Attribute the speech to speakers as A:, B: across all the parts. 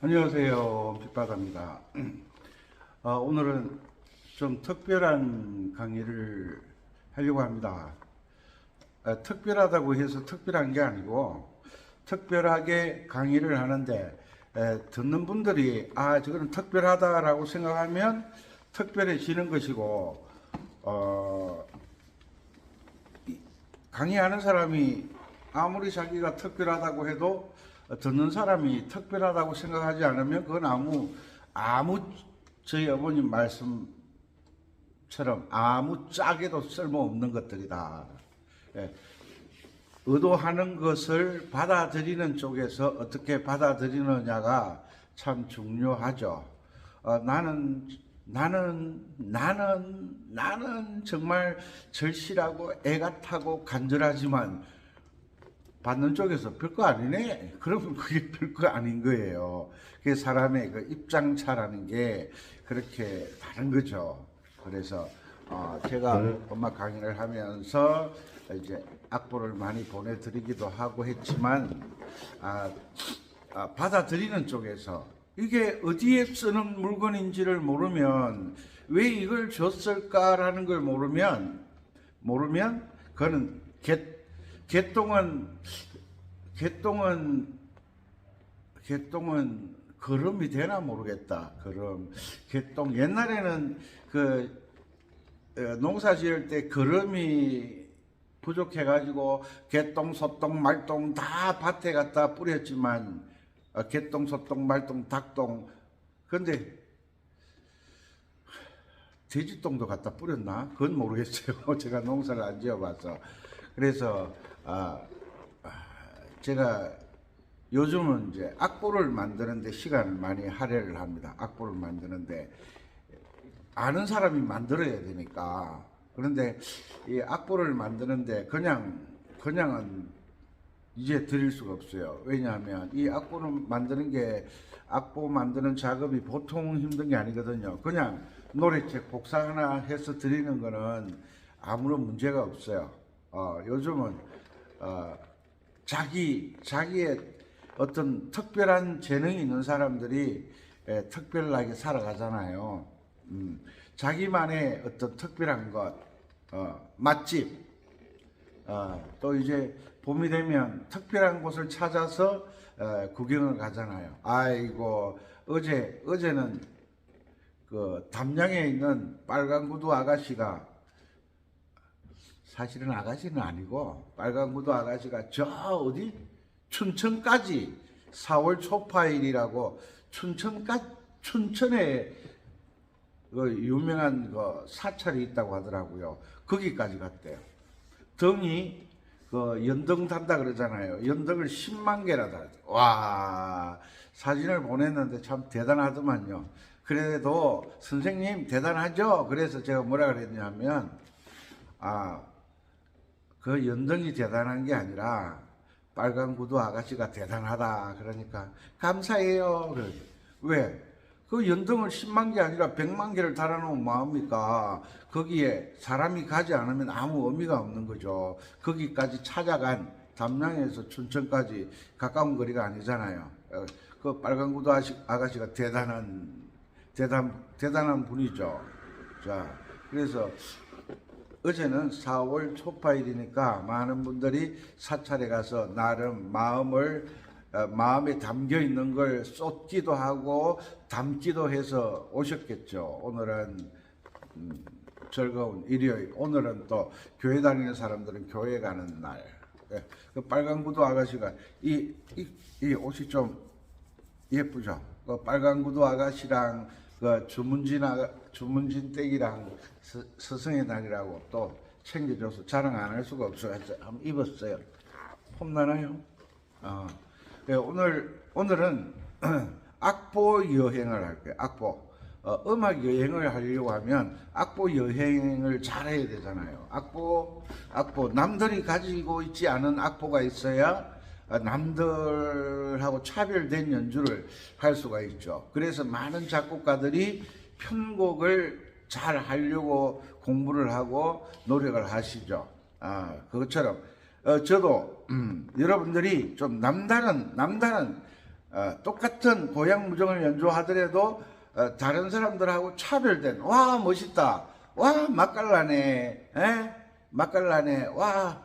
A: 안녕하세요. 빛바다입니다. 오늘은 좀 특별한 강의를 하려고 합니다. 특별하다고 해서 특별한 게 아니고 특별하게 강의를 하는데 듣는 분들이 저거는 특별하다라고 생각하면 특별해지는 것이고 강의하는 사람이 아무리 자기가 특별하다고 해도 듣는 사람이 특별하다고 생각하지 않으면 그건 아무 저희 어머님 말씀처럼 아무 짝에도 쓸모없는 것들이다. 예. 의도하는 것을 받아들이는 쪽에서 어떻게 받아들이느냐가 참 중요하죠. 나는 정말 절실하고 애가 타고 간절하지만 받는 쪽에서 별거 아니네. 그러면 그게 별거 아닌 거예요. 그게 사람의 그 입장차라는 게 그렇게 다른 거죠. 그래서 제가 엄마 강의를 하면서 이제 악보를 많이 보내드리기도 하고 했지만 받아들이는 쪽에서 이게 어디에 쓰는 물건인지를 모르면 왜 이걸 줬을까라는 걸 모르면 그거는 개똥은 거름이 되나 모르겠다. 개똥. 옛날에는 농사 지을 때 거름이 부족해가지고 개똥, 소똥, 말똥 다 밭에 갖다 뿌렸지만 개똥, 소똥, 말똥, 닭똥. 근데 돼지똥도 갖다 뿌렸나? 그건 모르겠어요. 제가 농사를 안 지어봐서. 그래서 제가 요즘은 이제 악보를 만드는데 시간을 많이 할애를 합니다. 악보를 만드는데 아는 사람이 만들어야 되니까. 그런데 이 악보를 만드는데 그냥은 이제 드릴 수가 없어요. 왜냐하면 이 악보 만드는 작업이 보통 힘든 게 아니거든요. 그냥 노래책 복사 하나 해서 드리는 거는 아무런 문제가 없어요. 요즘은 자기의 어떤 특별한 재능이 있는 사람들이 특별하게 살아가잖아요. 자기만의 어떤 특별한 것, 맛집, 또 이제 봄이 되면 특별한 곳을 찾아서 구경을 가잖아요. 아이고, 어제는 그 담양에 있는 빨간 구두 아가씨가, 사실은 아가씨는 아니고 빨간 구두 아가씨가 저 어디 춘천까지 4월 초파일이라고 춘천에 그 유명한 그 사찰이 있다고 하더라고요. 거기까지 갔대요. 덩이 그 연등 단다 그러잖아요. 연등을 10만 개나 달았어요. 와, 사진을 보냈는데 참 대단하더만요. 그래도 선생님 대단하죠? 그래서 제가 뭐라 그랬냐면 그 연등이 대단한 게 아니라 빨간 구두 아가씨가 대단하다. 그러니까 감사해요. 왜? 그 연등을 10만 개 아니라 100만 개를 달아놓으면 뭐합니까? 거기에 사람이 가지 않으면 아무 의미가 없는 거죠. 거기까지 찾아간 담양에서 춘천까지 가까운 거리가 아니잖아요. 그 빨간 구두 아가씨가 대단한 분이죠. 자, 그래서 어제는 4월 초파일이니까 많은 분들이 사찰에 가서 나름 마음에 담겨 있는 걸 쏟기도 하고 담기도 해서 오셨겠죠. 오늘은 즐거운 일요일. 오늘은 또 교회 다니는 사람들은 교회 가는 날. 그 빨간 구두 아가씨가 이 옷이 좀 예쁘죠. 그 빨간 구두 아가씨랑 그 주문진 댁이랑 스승의 날이라고 또 챙겨줘서 자랑 안 할 수가 없어요. 한번 입었어요. 폼나나요? 오늘은 악보 여행을 할게요. 악보. 음악 여행을 하려고 하면 악보 여행을 잘 해야 되잖아요. 악보, 남들이 가지고 있지 않은 악보가 있어야 남들하고 차별된 연주를 할 수가 있죠. 그래서 많은 작곡가들이 편곡을 잘 하려고 공부를 하고 노력을 하시죠. 그것처럼 저도 여러분들이 좀 남다른 똑같은 고향 무정을 연주하더라도 다른 사람들하고 차별된, 와 멋있다, 와 맛깔나네, 맛깔나네, 와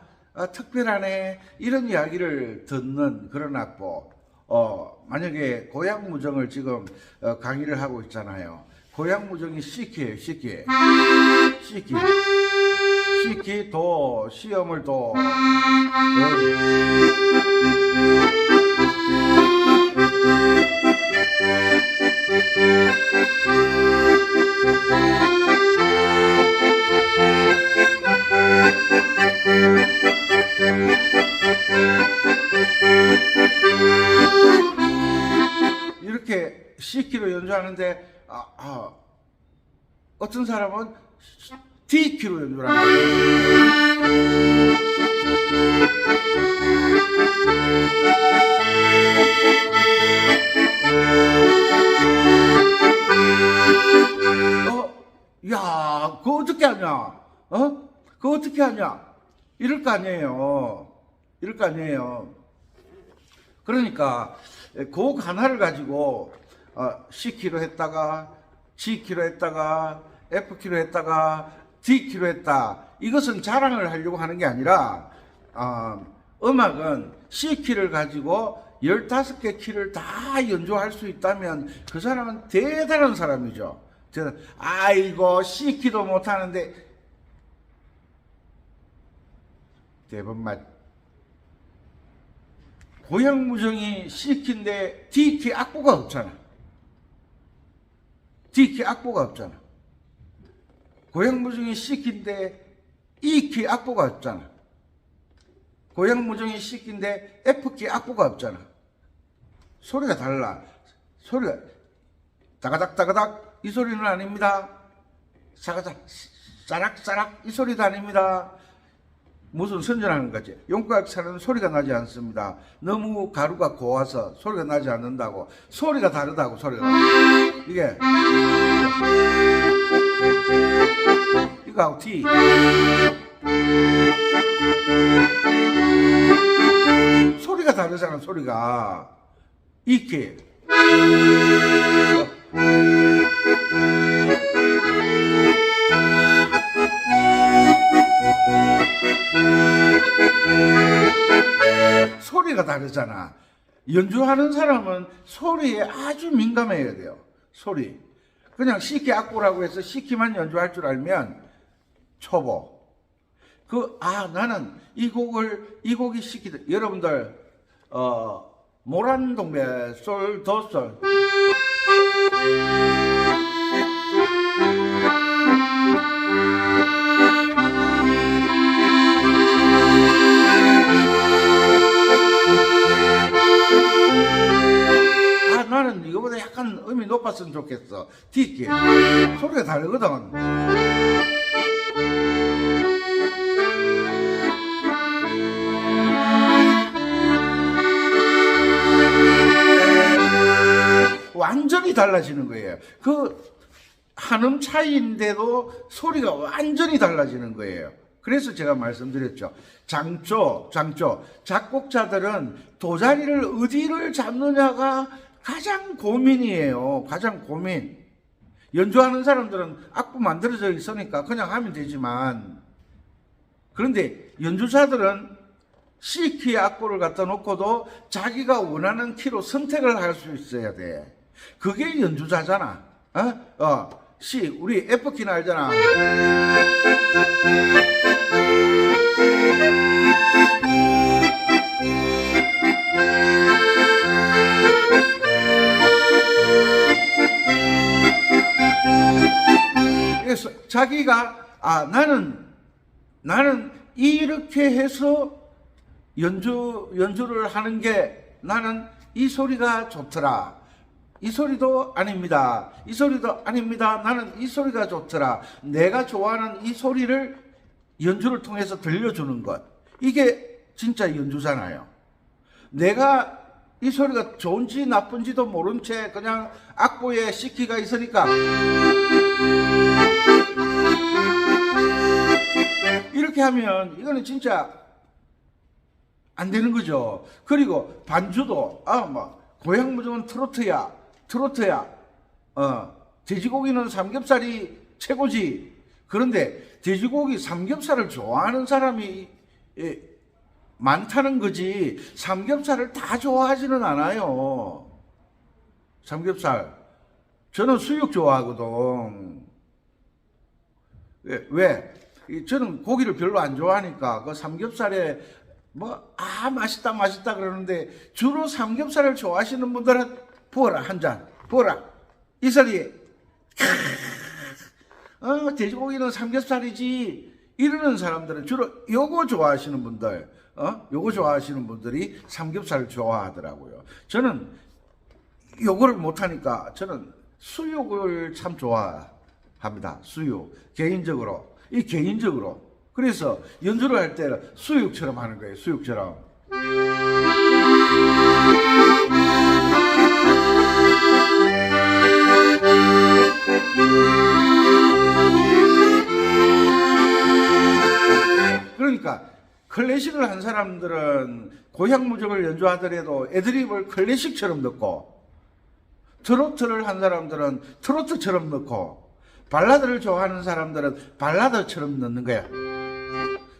A: 특별하네, 이런 이야기를 듣는 그런 악보. 만약에 고향 무정을 지금 강의를 하고 있잖아요. 고향 무정이 C키예요. C키, C키, C키, 도, 시험을 도. 이렇게 C키로 연주하는데 어떤 사람은 D키로 연주를 하는 거예요. 야, 그거 어떻게 하냐? 그거 어떻게 하냐? 이럴 거 아니에요. 이럴 거 아니에요. 그러니까 곡 하나를 가지고 C키로 했다가 G키로 했다가 F키로 했다가 D키로 했다. 이것은 자랑을 하려고 하는 게 아니라 음악은 C키를 가지고 15개 키를 다 연주할 수 있다면 그 사람은 대단한 사람이죠. 아이고 C키도 못하는데 대번 맞. 고향 무정이 C키인데 D키 악보가 없잖아. D키 악보가 없잖아. 고향 무정이 C키인데 E키 악보가 없잖아. 고향 무정이 C키인데 F키 악보가 없잖아. 소리가 달라. 소리가 따가닥 따가닥 이 소리는 아닙니다. 사가닥 싸락싸락 이 소리도 아닙니다. 무슨 선전하는 거지. 용각사는 소리가 나지 않습니다. 너무 가루가 고와서 소리가 나지 않는다고. 소리가 다르다고. 소리가 이게 이거하고 D 소리가 다르잖아. 소리가 이키 소리가 다르잖아. 연주하는 사람은 소리에 아주 민감해야 돼요. 소리. 그냥 C키 악보라고 해서 C키만 연주할 줄 알면 초보. 나는 이 곡이 C키다. 여러분들 모란동배 솔, 도솔. 나는 이거보다 약간 음이 높았으면 좋겠어. D키 소리가 다르거든. 완전히 달라지는 거예요. 한음 차이인데도 소리가 완전히 달라지는 거예요. 그래서 제가 말씀드렸죠. 장조. 작곡자들은 도자리를 어디를 잡느냐가 가장 고민이에요. 가장 고민. 연주하는 사람들은 악보 만들어져 있으니까 그냥 하면 되지만, 그런데 연주자들은 C키의 악보를 갖다 놓고도 자기가 원하는 키로 선택을 할 수 있어야 돼. 그게 연주자잖아. C, 우리 F키는 알잖아. 그래서 자기가 나는 이렇게 해서 연주를 하는 게 나는 이 소리가 좋더라. 이 소리도 아닙니다. 이 소리도 아닙니다. 나는 이 소리가 좋더라. 내가 좋아하는 이 소리를 연주를 통해서 들려주는 것. 이게 진짜 연주잖아요. 내가 이 소리가 좋은지 나쁜지도 모른 채 그냥 악보에 C키가 있으니까 이렇게 하면 이거는 진짜 안 되는 거죠. 그리고 반주도 고향무정은 트로트야. 돼지고기는 삼겹살이 최고지. 그런데 돼지고기 삼겹살을 좋아하는 사람이 많다는 거지 삼겹살을 다 좋아하지는 않아요. 삼겹살. 저는 수육 좋아하거든. 왜? 저는 고기를 별로 안 좋아하니까 그 삼겹살에 맛있다 그러는데 주로 삼겹살을 좋아하시는 분들은 부어라 한 잔. 부어라. 이슬이 돼지고기는 삼겹살이지 이러는 사람들은 주로 요거 좋아하시는 분들, 요거 좋아하시는 분들이 삼겹살을 좋아하더라고요. 저는 요거를 못하니까 저는 수육을 참 좋아합니다. 수육. 개인적으로. 그래서 연주를 할 때는 수육처럼 하는 거예요. 수육처럼. 그러니까 클래식을 한 사람들은 고향무적을 연주하더라도 애드립을 클래식처럼 넣고 트로트를 한 사람들은 트로트처럼 넣고 발라드를 좋아하는 사람들은 발라드처럼 넣는 거야.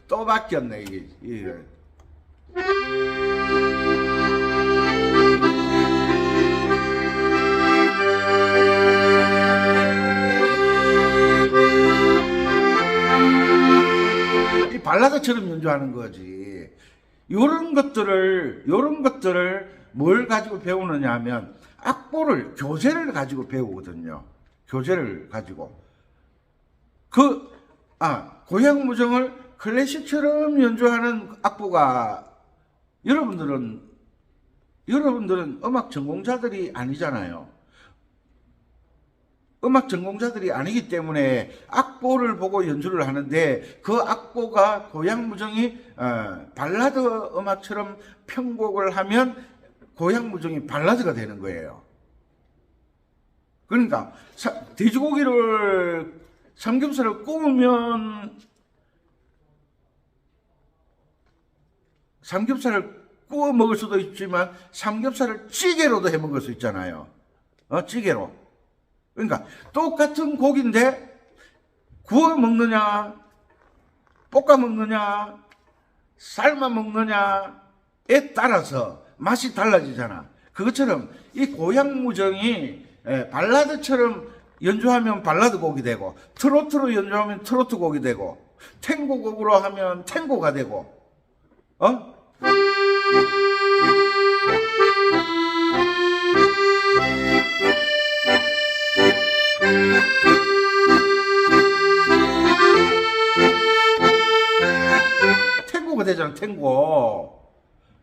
A: 또 바뀌었네 이게. 이 발라드처럼 연주하는 거지. 요런 것들을 뭘 가지고 배우느냐 하면 악보를 교재를 가지고 배우거든요. 교재를 가지고 고향무정을 클래식처럼 연주하는 악보가 여러분들은 음악 전공자들이 아니잖아요. 음악 전공자들이 아니기 때문에 악보를 보고 연주를 하는데 그 악보가 고향무정이 발라드 음악처럼 편곡을 하면 고향무정이 발라드가 되는 거예요. 그러니까 돼지고기를 삼겹살을 구우면 삼겹살을 구워 먹을 수도 있지만 삼겹살을 찌개로도 해 먹을 수 있잖아요. 찌개로. 그러니까 똑같은 고기인데 구워 먹느냐, 볶아 먹느냐, 삶아 먹느냐에 따라서 맛이 달라지잖아. 그것처럼 이 고향무정이 발라드처럼 연주하면 발라드 곡이 되고 트로트로 연주하면 트로트 곡이 되고 탱고 곡으로 하면 탱고가 되고 탱고가 되잖아. 탱고.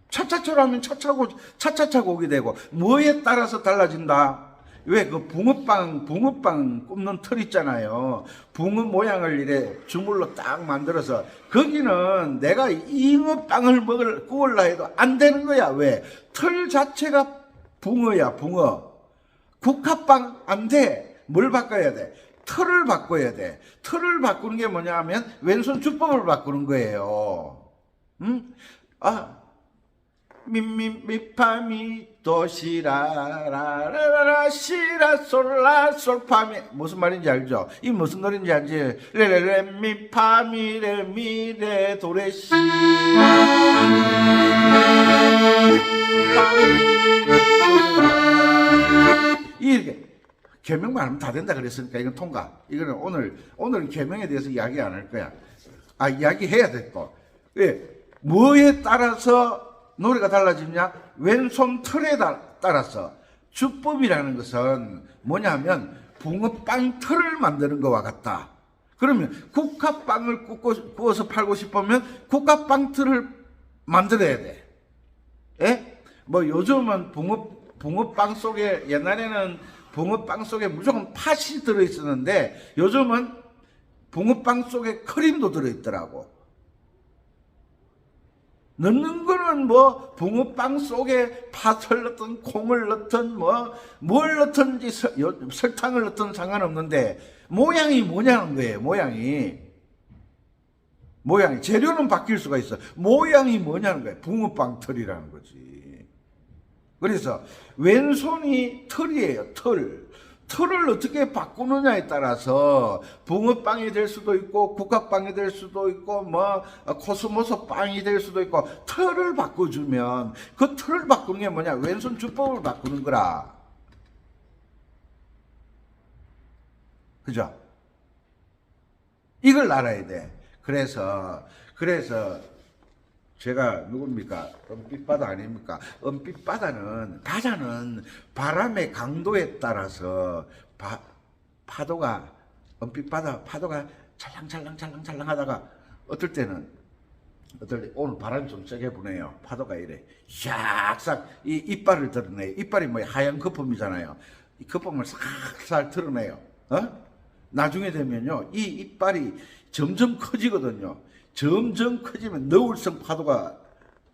A: 차차차로 하면 차차차 곡이 되고 뭐에 따라서 달라진다. 왜 그 붕어빵 굽는 틀 있잖아요. 붕어 모양을 이래 주물로 딱 만들어서 거기는 내가 잉어빵을 구울라 해도 안 되는 거야. 왜? 틀 자체가 붕어야. 국화빵 안 돼. 뭘 바꿔야 돼? 틀을 바꿔야 돼. 틀을 바꾸는 게 뭐냐 하면 왼손 주법을 바꾸는 거예요. 미파미 도시라라라라 시라솔라 솔파미 무슨 말인지 알죠? 이 무슨 노래인지 알지? 레레레 미파미 레미레 도레시 이렇게 계명만 하면 다 된다 그랬으니까 이건 통과. 이거는 오늘 계명에 대해서 이야기 안 할 거야. 이야기해야 돼 또. 뭐에 따라서 노래가 달라지냐? 왼손 틀에 따라서. 주법이라는 것은 뭐냐면 붕어빵 틀을 만드는 것과 같다. 그러면 국화빵을 구워서 팔고 싶으면 국화빵 틀을 만들어야 돼. 요즘은 붕어빵 속에 옛날에는 붕어빵 속에 무조건 팥이 들어있었는데 요즘은 붕어빵 속에 크림도 들어있더라고. 넣는 거는 붕어빵 속에 팥을 넣든 콩을 넣든 뭘 넣든지 설탕을 넣든 상관없는데 모양이 뭐냐는 거예요. 모양이 재료는 바뀔 수가 있어. 모양이 뭐냐는 거예요. 붕어빵 틀이라는 거지. 그래서 왼손이 털이에요. 털을 어떻게 바꾸느냐에 따라서 붕어빵이 될 수도 있고 국화빵이 될 수도 있고 뭐 코스모스 빵이 될 수도 있고, 털을 바꿔주면 그 털을 바꾸는 게 뭐냐? 왼손 주법을 바꾸는 거라. 그죠? 이걸 알아야 돼. 그래서 제가 누굽니까? 은빛바다 아닙니까? 은빛바다는, 바다는 바람의 강도에 따라서 파도가, 은빛바다 파도가 찰랑찰랑 하다가 어떨 때는 오늘 바람이 좀 세게 부네요. 파도가 이래 샥싹 이 이빨을 드러내요. 이빨이 뭐야? 하얀 거품이잖아요. 이 거품을 싹싹 드러내요. 나중에 되면요, 이 이빨이 점점 커지거든요. 점점 커지면 너울성 파도가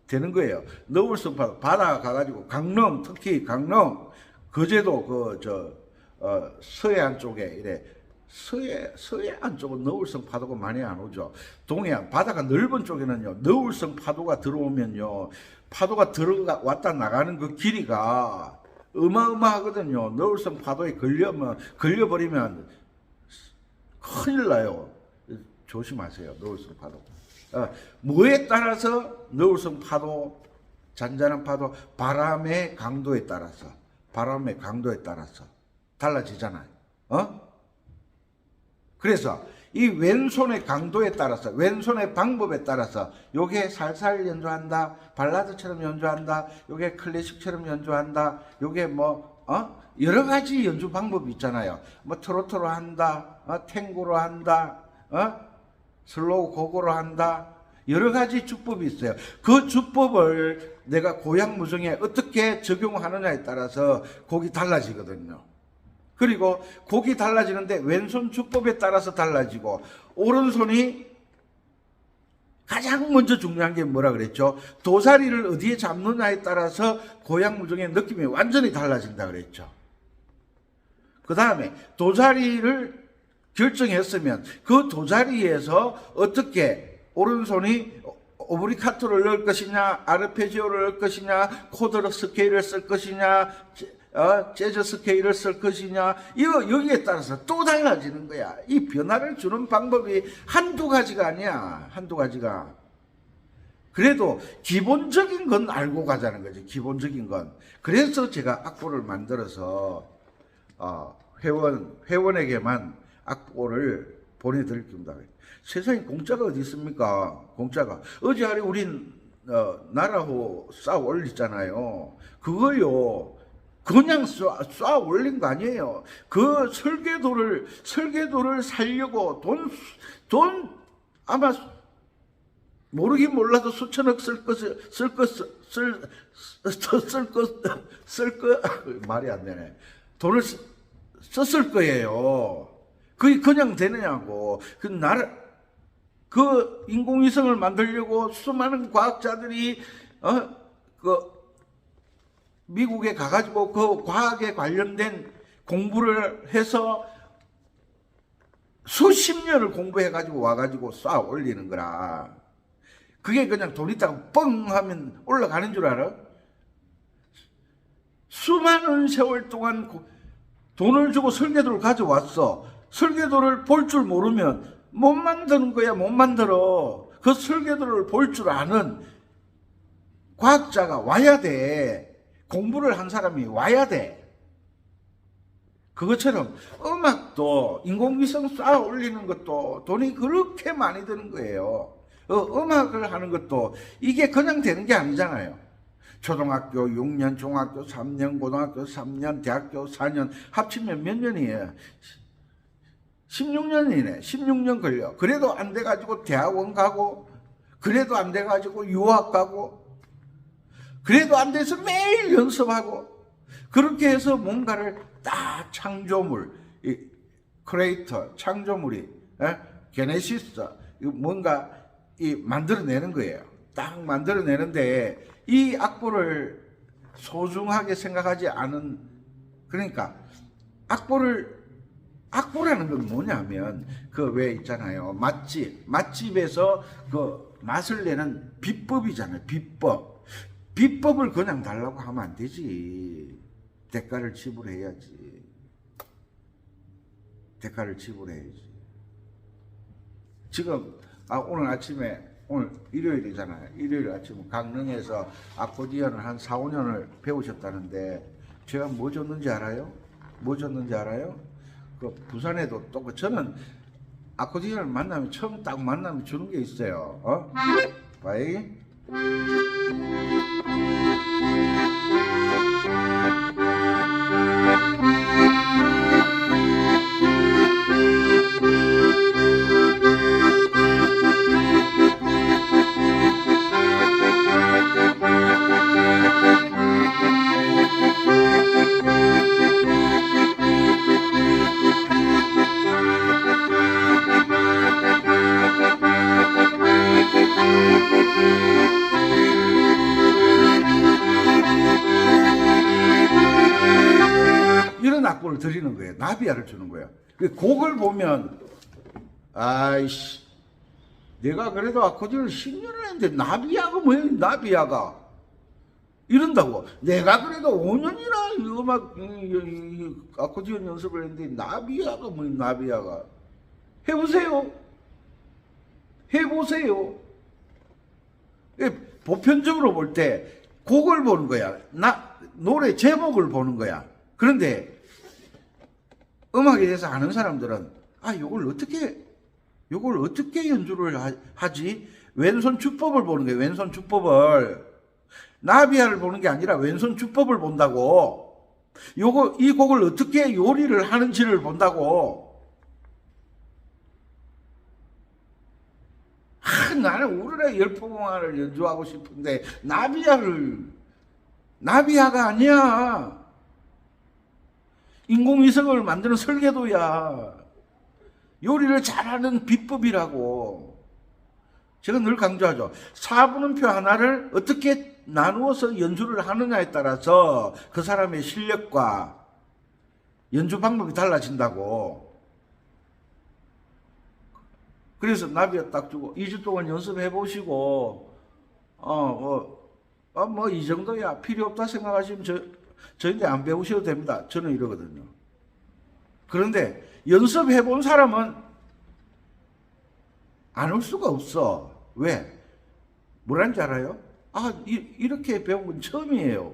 A: 되는 거예요. 너울성 파도. 바다 가가지고 강릉, 특히 강릉, 거제도 서해안 쪽에 이래 서해안 쪽은 너울성 파도가 많이 안 오죠. 동해안 바다가 넓은 쪽에는요, 너울성 파도가 들어오면요, 파도가 왔다 나가는 그 길이가 어마어마하거든요. 너울성 파도에 걸려버리면 큰일 나요. 조심하세요. 너울성 파도. 뭐에 따라서 너울성 파도, 잔잔한 파도, 바람의 강도에 따라서 달라지잖아요. 그래서 이 왼손의 강도에 따라서, 왼손의 방법에 따라서, 요게 살살 연주한다, 발라드처럼 연주한다, 요게 클래식처럼 연주한다, 요게 여러 가지 연주 방법이 있잖아요. 트로트로 한다, 탱고로 한다, 슬로우 고고로 한다. 여러 가지 주법이 있어요. 그 주법을 내가 고향 무정에 어떻게 적용하느냐에 따라서 곡이 달라지거든요. 그리고 곡이 달라지는데 왼손 주법에 따라서 달라지고, 오른손이 가장 먼저 중요한 게 뭐라 그랬죠? 도사리를 어디에 잡느냐에 따라서 고향 무정의 느낌이 완전히 달라진다 그랬죠. 그 다음에 도사리를 결정했으면 그 도자리에서 어떻게 오른손이 오브리카토를 넣을 것이냐, 아르페지오를 넣을 것이냐, 코드 스케일을 쓸 것이냐, 재즈 스케일을 쓸 것이냐, 여기에 따라서 또 달라지는 거야. 이 변화를 주는 방법이 한두 가지가 아니야. 한두 가지가. 그래도 기본적인 건 알고 가자는 거지. 기본적인 건. 그래서 제가 악보를 만들어서 회원에게만 악보를 보내드릴 겁니다. 세상에 공짜가 어디 있습니까? 공짜가. 어제 우린 나라호 쌓아 올리잖아요. 그거요, 그냥 쌓아 올린 거 아니에요. 그 설계도를 살려고 돈 아마 모르긴 몰라도 수천억 말이 안 되네. 돈을 썼을 거예요. 그게 그냥 되느냐고. 그 인공위성을 만들려고 수많은 과학자들이 미국에 가가지고 그 과학에 관련된 공부를 해서 수십 년을 공부해가지고 와가지고 쌓아 올리는 거라. 그게 그냥 돈 있다고 뻥 하면 올라가는 줄 알아? 수많은 세월 동안 돈을 주고 설계도를 가져왔어. 설계도를 볼 줄 모르면 못 만드는 거야. 못 만들어. 그 설계도를 볼 줄 아는 과학자가 와야 돼. 공부를 한 사람이 와야 돼. 그것처럼 음악도 인공위성 쌓아 올리는 것도 돈이 그렇게 많이 드는 거예요. 음악을 하는 것도 이게 그냥 되는 게 아니잖아요. 초등학교 6년, 중학교 3년, 고등학교 3년, 대학교 4년 합치면 몇 년이에요? 16년이네. 16년 걸려. 그래도 안 돼가지고 대학원 가고, 그래도 안 돼가지고 유학 가고, 그래도 안 돼서 매일 연습하고, 그렇게 해서 뭔가를 딱 창조물, 크리에이터, 창조물이, 게네시스, 뭔가 만들어내는 거예요. 딱 만들어내는데, 이 악보를 소중하게 생각하지 않은, 그러니까 악보라는 건 뭐냐면 그 왜 있잖아요, 맛집에서 그 맛을 내는 비법이잖아요. 비법. 비법을 그냥 달라고 하면 안 되지. 대가를 지불해야지. 대가를 지불해야지. 지금 오늘 아침에, 오늘 일요일이잖아요. 일요일 아침에 강릉에서 아코디언을 한 4, 5년을 배우셨다는데 제가 뭐 줬는지 알아요? 뭐 줬는지 알아요? 그 부산에도 또 저는 아코디언을 만나면 처음 딱 만나면 주는 게 있어요. 바이. 이런 악보를 드리는 거예요. 나비야를 주는 거예요. 곡을 보면 아이씨, 내가 그래도 아코디언을 10년을 했는데 나비야가 뭐야? 나비야가 이런다고. 내가 그래도 5년이나 음악 아코디언 연습을 했는데 나비야가 뭐야? 나비야가. 해보세요. 해보세요. 보편적으로 볼 때 곡을 보는 거야. 노래 제목을 보는 거야. 그런데 음악에 대해서 아는 사람들은 요걸 어떻게 연주를 하지? 왼손 주법을 보는 거예요. 왼손 주법을. 나비야를 보는 게 아니라 왼손 주법을 본다고. 이 곡을 어떻게 요리를 하는지를 본다고. 나는 우르르 열풍공화를 연주하고 싶은데 나비야가 아니야. 인공위성을 만드는 설계도야. 요리를 잘하는 비법이라고. 제가 늘 강조하죠. 4분음표 하나를 어떻게 나누어서 연주를 하느냐에 따라서 그 사람의 실력과 연주 방법이 달라진다고. 그래서 나비야 딱 주고 2주 동안 연습해 보시고 이 정도야 필요 없다 생각하시면 저희한테 안 배우셔도 됩니다. 저는 이러거든요. 그런데 연습해 본 사람은 안 올 수가 없어. 왜? 뭐라는지 알아요? 이렇게 배운 건 처음이에요.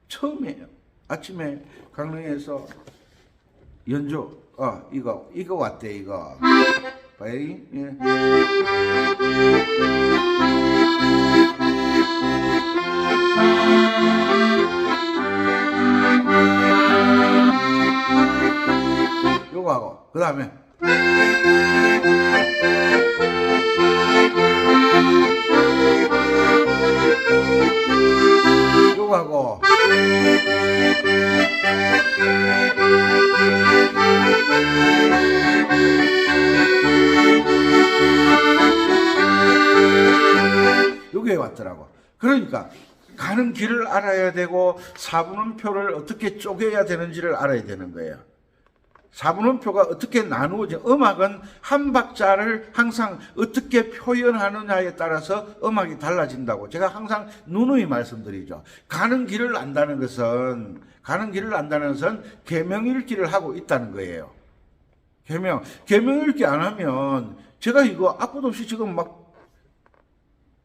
A: 처음이에요. 아침에 강릉에서 연주 이거 왔대, 이거. 바이. 예. 요거 하고, 그 다음에. 요거 하고. 여기에 왔더라고. 그러니까 가는 길을 알아야 되고 4분음표를 어떻게 쪼개야 되는지를 알아야 되는 거예요. 4분음표가 어떻게 나누어져. 음악은 한 박자를 항상 어떻게 표현하느냐에 따라서 음악이 달라진다고 제가 항상 누누이 말씀드리죠. 가는 길을 안다는 것은 계명 읽기를 하고 있다는 거예요. 계명 읽기 안 하면 제가 이거 악보도 없이 지금 막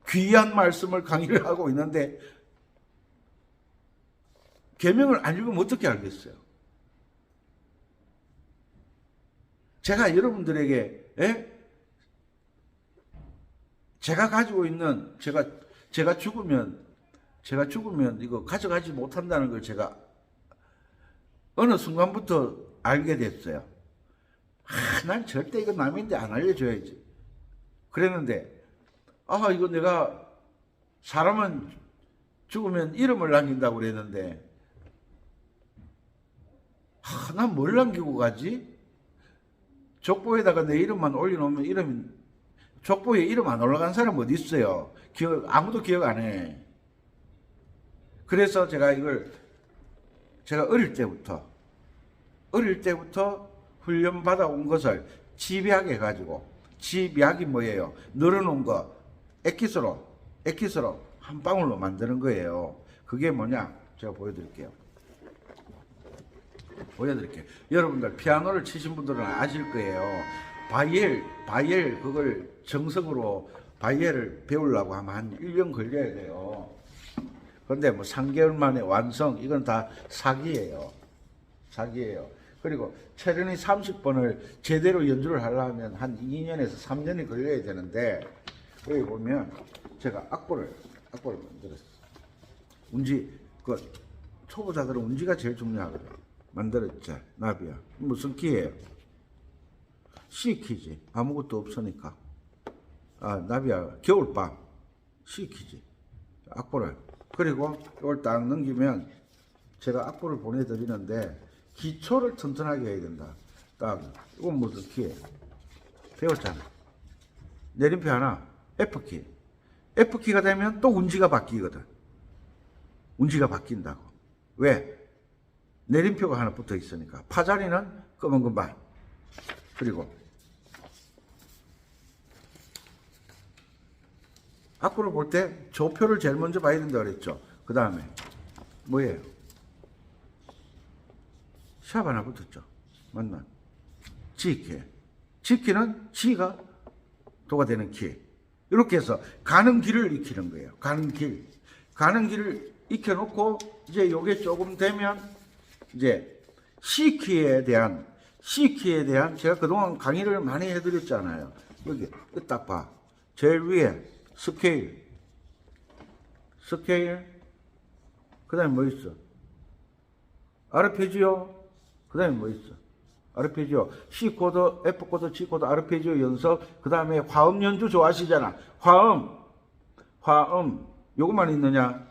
A: 귀한 말씀을 강의를 하고 있는데 계명을 안 읽으면 어떻게 알겠어요? 제가 여러분들에게 제가 가지고 있는 제가 죽으면 이거 가져가지 못한다는 걸 제가 어느 순간부터 알게 됐어요. 난 절대 이거 남인데 안 알려줘야지. 그랬는데 이거 내가 사람은 죽으면 이름을 남긴다고 그랬는데 난 뭘 남기고 가지? 족보에다가 내 이름만 올려놓으면 족보에 이름 안 올라간 사람 어디 있어요? 아무도 기억 안 해. 그래서 제가 어릴 때부터 훈련 받아온 것을 집약해가지고, 집약이 뭐예요? 늘어놓은 거, 액기스로 한 방울로 만드는 거예요. 그게 뭐냐? 제가 보여드릴게요. 여러분들 피아노를 치신 분들은 아실 거예요. 바이엘 그걸 정석으로 바이엘을 배우려고 하면 한 1년 걸려야 돼요. 그런데 뭐 3개월 만에 완성, 이건 다 사기예요. 그리고 체르니 30번을 제대로 연주를 하려면 한 2년에서 3년이 걸려야 되는데, 여기 보면 제가 악보를 만들었어요. 운지, 초보자들은 운지가 제일 중요하거든. 만들었죠. 나비야. 무슨 키예요? C 키지. 아무것도 없으니까. 나비야. 겨울밤. C 키지. 악보를. 그리고 이걸 딱 넘기면 제가 악보를 보내드리는데 기초를 튼튼하게 해야 된다. 딱. 이건 무슨 키예요? 배웠잖아. 내림표 하나. F키. F키가 되면 또 운지가 바뀌거든. 운지가 바뀐다고. 왜? 내림표가 하나 붙어 있으니까. 파자리는 검은 금발. 그리고 악보를 볼 때 조표를 제일 먼저 봐야 된다 그랬죠. 그 다음에 뭐예요? 샵 하나 붙었죠. 맞나? G키. G키는 G가 도가 되는 키. 이렇게 해서 가는 길을 익히는 거예요. 가는 길을 익혀놓고 이제 요게 조금 되면 이제 C키에 대한 제가 그동안 강의를 많이 해드렸잖아요. 여기 딱 봐. 제일 위에 스케일. 그 다음에 뭐 있어? 아르페지오. 그 다음에 뭐 있어? 아르페지오. C 코드, F 코드, G 코드, 아르페지오 연습. 그 다음에 화음 연주 좋아하시잖아. 화음. 요것만 있느냐?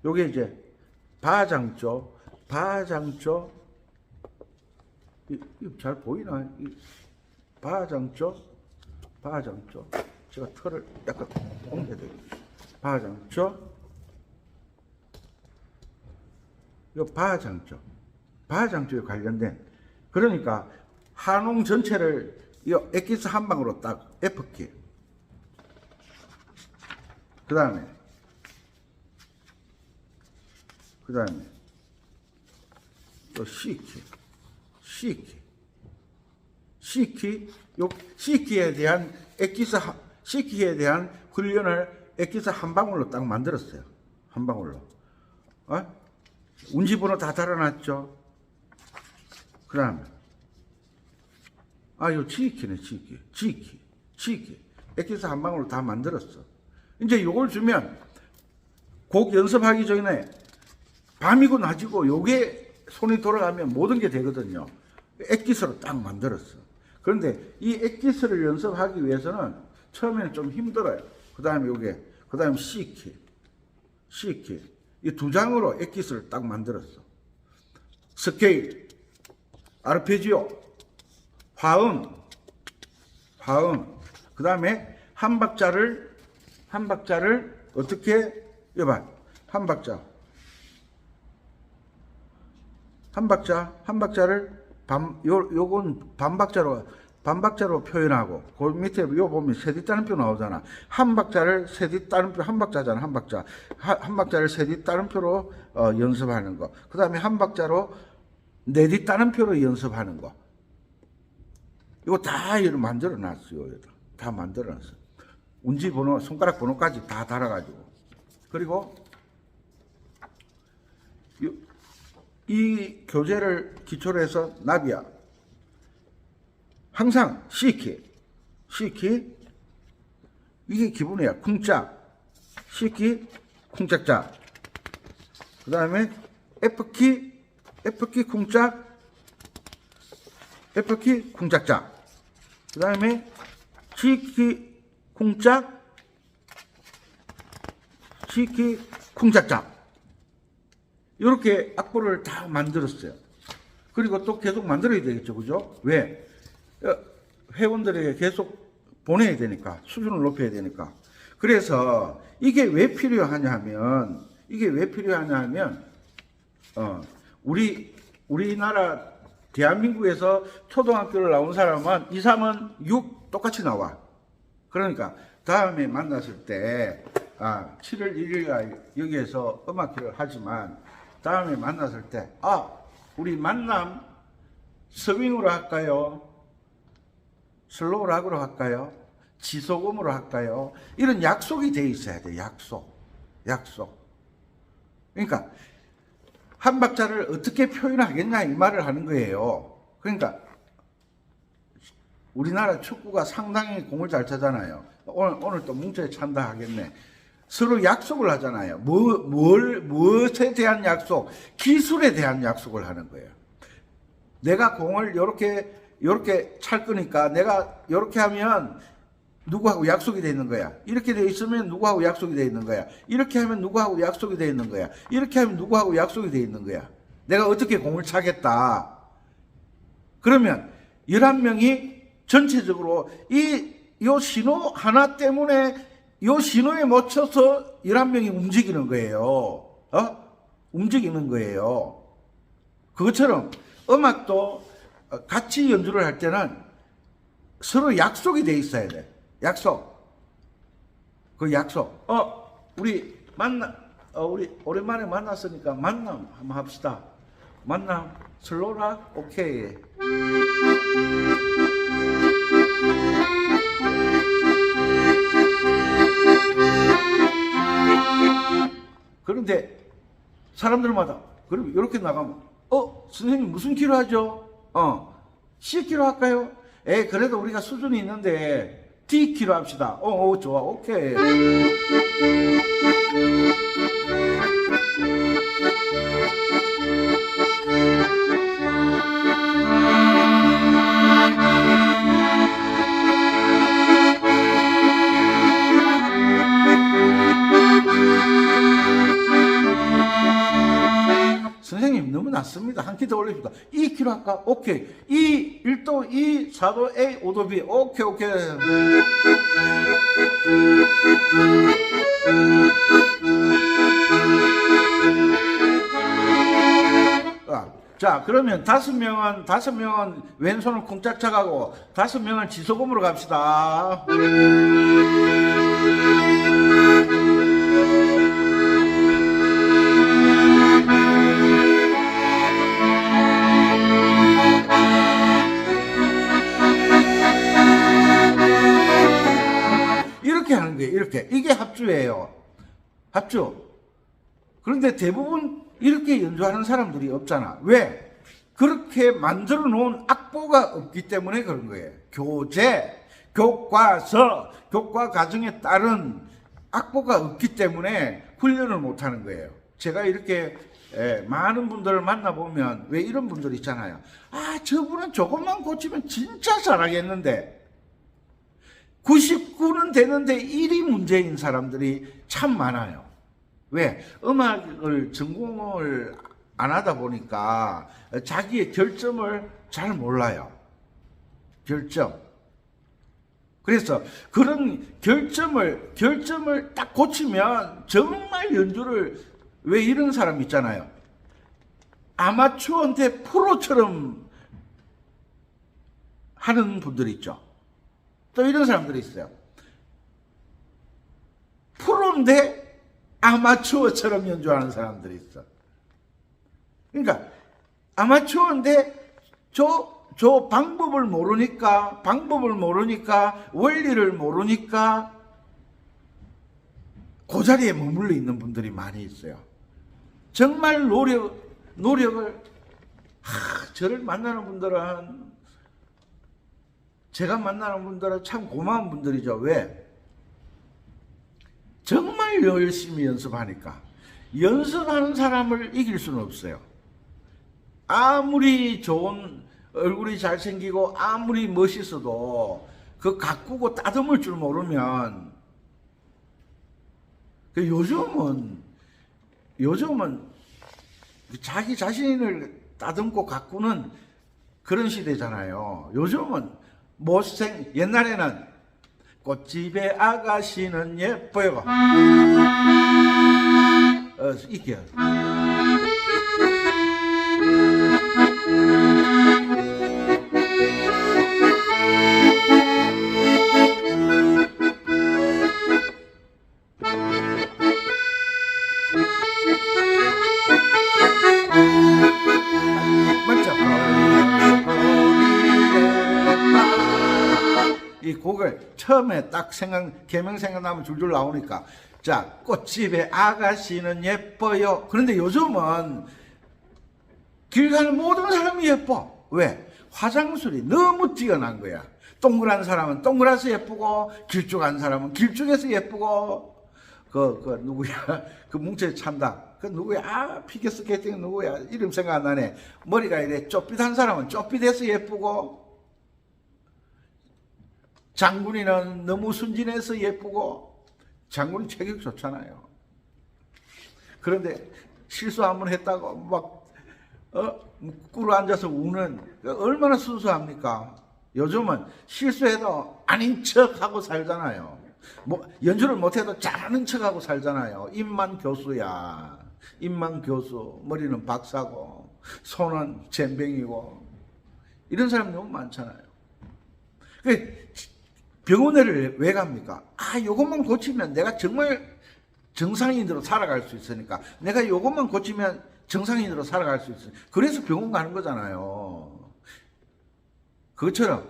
A: 요게 이제 바장조. 이거 잘 보이나? 바장조. 제가 털을 약간 옮겨야 되겠다. 이거 바장조에 관련된. 그러니까 한홍 전체를 이 엑기스 한 방으로 딱 F키. 그 다음에 또 C키. 요 C키에 대한 C키에 대한 훈련을 엑기스 한 방울로 딱 만들었어요. 한 방울로. 운지번호 다 달아놨죠. 그 다음에 요 G키네. G키. 엑기스 한 방울로 다 만들었어. 이제 요걸 주면 곡 연습하기 전에 밤이고 낮이고 요게 손이 돌아가면 모든 게 되거든요. 엑기스로 딱 만들었어. 그런데 이 엑기스를 연습하기 위해서는 처음에는 좀 힘들어요. 그 다음에 C키. 이 두 장으로 엑기스를 딱 만들었어. 스케일, 아르페지오, 화음. 그 다음에 한 박자를 어떻게, 여봐. 한 박자를 요건 반박자로 표현하고, 그 밑에 요 보면 세디 따름표 나오잖아. 한 박자를 세디 따름표, 한 박자잖아. 한 박자를 세디 따름표로 연습하는 거. 그 다음에 한 박자로 네디 따름표로 연습하는 거. 이거 다 만들어 놨어요. 다 만들어 놨어. 운지 번호, 손가락 번호까지 다 달아가지고. 그리고 이 교재를 기초로 해서 나비야. 항상 C키. 이게 기본이야. 쿵짝. C키, 쿵짝짝. 그 다음에 F키, 쿵짝. F키, 쿵짝짝. 그 다음에 G키, 쿵짝. C키, 쿵짝짝. 이렇게 악보를 다 만들었어요. 그리고 또 계속 만들어야 되겠죠. 그죠? 왜? 회원들에게 계속 보내야 되니까. 수준을 높여야 되니까. 그래서 이게 왜 필요하냐 하면, 우리나라 대한민국에서 초등학교를 나온 사람은 2, 3은 6 똑같이 나와. 그러니까 다음에 만났을 때 7월 1일 여기에서 음악회를 하지만 다음에 만났을 때 우리 만남 스윙으로 할까요? 슬로우 락으로 할까요? 지소금으로 할까요? 이런 약속이 돼 있어야 돼. 약속. 그러니까 한 박자를 어떻게 표현하겠냐 이 말을 하는 거예요. 그러니까 우리나라 축구가 상당히 공을 잘 차잖아요. 오늘 또 뭉쳐에 찬다 하겠네. 서로 약속을 하잖아요. 무엇에 대한 약속? 기술에 대한 약속을 하는 거예요. 내가 공을 요렇게 찰 거니까 내가 요렇게 하면 누구하고 약속이 돼 있는 거야. 이렇게 돼 있으면 누구하고 약속이 돼 있는 거야. 이렇게 하면 누구하고 약속이 돼 있는 거야. 이렇게 하면 누구하고 약속이 돼 있는 거야. 내가 어떻게 공을 차겠다. 그러면 11명이 전체적으로 요 신호 하나 때문에 요 신호에 맞춰서 11명이 움직이는 거예요. 움직이는 거예요. 그것처럼 음악도 같이 연주를 할 때는 서로 약속이 돼 있어야 돼. 그 약속. 우리 우리 오랜만에 만났으니까 만남 한번 합시다. 만남 슬로락 오케이. 그런데 사람들마다 그럼 이렇게 나가면 선생님 무슨 키로 하죠? C 키로 할까요? 그래도 우리가 수준이 있는데 D 키로 합시다. 좋아, 오케이. 선생님 너무 낮습니다. 한 키 더 올립시다. 2키로 할까? 오케이. 1도 E, 4도 A, 5도 B. 오케이. 자, 그러면 5명은 왼손을 쿵짝 차가고 5명은 지소금으로 갑시다. 이렇게 하는 거예요. 이렇게. 이게 합주예요. 합주. 그런데 대부분 이렇게 연주하는 사람들이 없잖아. 왜? 그렇게 만들어 놓은 악보가 없기 때문에 그런 거예요. 교재, 교과서, 교과 과정에 따른 악보가 없기 때문에 훈련을 못 하는 거예요. 제가 이렇게 많은 분들을 만나보면 왜 이런 분들 있잖아요. 저분은 조금만 고치면 진짜 잘하겠는데 99는 되는데 1이 문제인 사람들이 참 많아요. 왜? 음악을 전공을 안 하다 보니까 자기의 결점을 잘 몰라요. 결점. 그래서 그런 결점을 딱 고치면 정말 연주를, 왜 이런 사람 있잖아요. 아마추어인데 프로처럼 하는 분들이 있죠. 또 이런 사람들이 있어요. 프로인데 아마추어처럼 연주하는 사람들이 있어. 그러니까 아마추어인데 저 방법을 모르니까 원리를 모르니까 그 자리에 머물러 있는 분들이 많이 있어요. 정말 노력을 저를 만나는 분들은, 제가 만나는 분들은 참 고마운 분들이죠. 왜? 정말 열심히 연습하니까. 연습하는 사람을 이길 수는 없어요. 아무리 좋은, 얼굴이 잘생기고 아무리 멋있어도 그 가꾸고 따듬을 줄 모르면, 요즘은 자기 자신을 따듬고 가꾸는 그런 시대잖아요. 요즘은 옛날에는 꽃집의 아가씨는 예뻐요. 이게. 처음에 딱 계명 생각나면 줄줄 나오니까. 자, 꽃집에 아가씨는 예뻐요. 그런데 요즘은 길 가는 모든 사람이 예뻐. 왜? 화장술이 너무 뛰어난 거야. 동그란 사람은 동그라서 예쁘고, 길쭉한 사람은 길쭉해서 예쁘고, 누구야? 그 뭉쳐 참다. 그 누구야? 아, 피겨스케이팅 누구야? 이름 생각 안 나네. 머리가 이래 쪼삐한 사람은 쪼삐해서 예쁘고, 장군이는 너무 순진해서 예쁘고, 장군이 체격 좋잖아요. 그런데 실수 한번 했다고 막, 꿇어 앉아서 우는, 얼마나 순수합니까? 요즘은 실수해도 아닌 척하고 살잖아요. 뭐 연주를 못해도 잘하는 척하고 살잖아요. 입만 교수야. 입만 교수. 머리는 박사고 손은 젬병이고 이런 사람 너무 많잖아요. 병원에를 왜 갑니까? 아, 요것만 고치면 내가 정말 정상인으로 살아갈 수 있으니까. 내가 요것만 고치면 정상인으로 살아갈 수 있으니까. 그래서 병원 가는 거잖아요. 그것처럼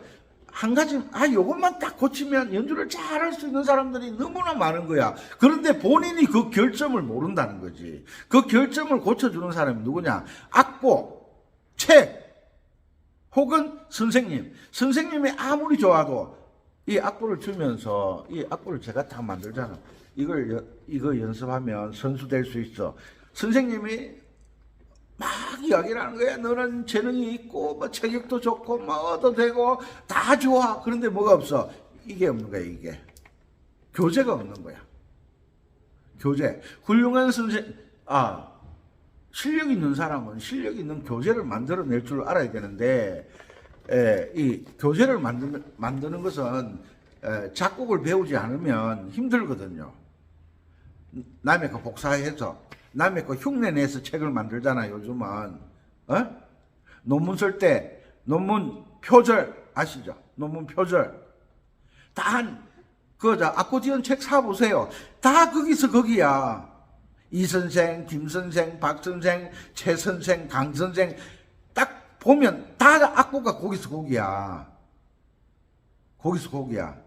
A: 한 가지, 요것만 딱 고치면 연주를 잘할 수 있는 사람들이 너무나 많은 거야. 그런데 본인이 그 결점을 모른다는 거지. 그 결점을 고쳐주는 사람이 누구냐? 악보, 책, 혹은 선생님. 선생님이 아무리 좋아도 이 악보를 주면서, 이 악보를 제가 다 만들잖아. 이거 연습하면 선수 될 수 있어. 선생님이 막 이야기를 하는 거야. 너는 재능이 있고, 뭐 체격도 좋고, 뭐도 되고, 다 좋아. 그런데 뭐가 없어? 이게 없는 거야, 이게. 교재가 없는 거야. 교재. 훌륭한 실력 있는 사람은 실력 있는 교재를 만들어낼 줄 알아야 되는데, 이 교재를 만드는 것은 작곡을 배우지 않으면 힘들거든요. 남의 거 복사해서, 남의 거 흉내내서 책을 만들잖아요, 요즘은. 논문 쓸 때, 논문 표절, 아시죠? 논문 표절. 아코디언 책 사보세요. 다 거기서 거기야. 이 선생, 김 선생, 박 선생, 최 선생, 강 선생. 딱 보면 다 악보가 거기서 거기야. 거기서 거기야.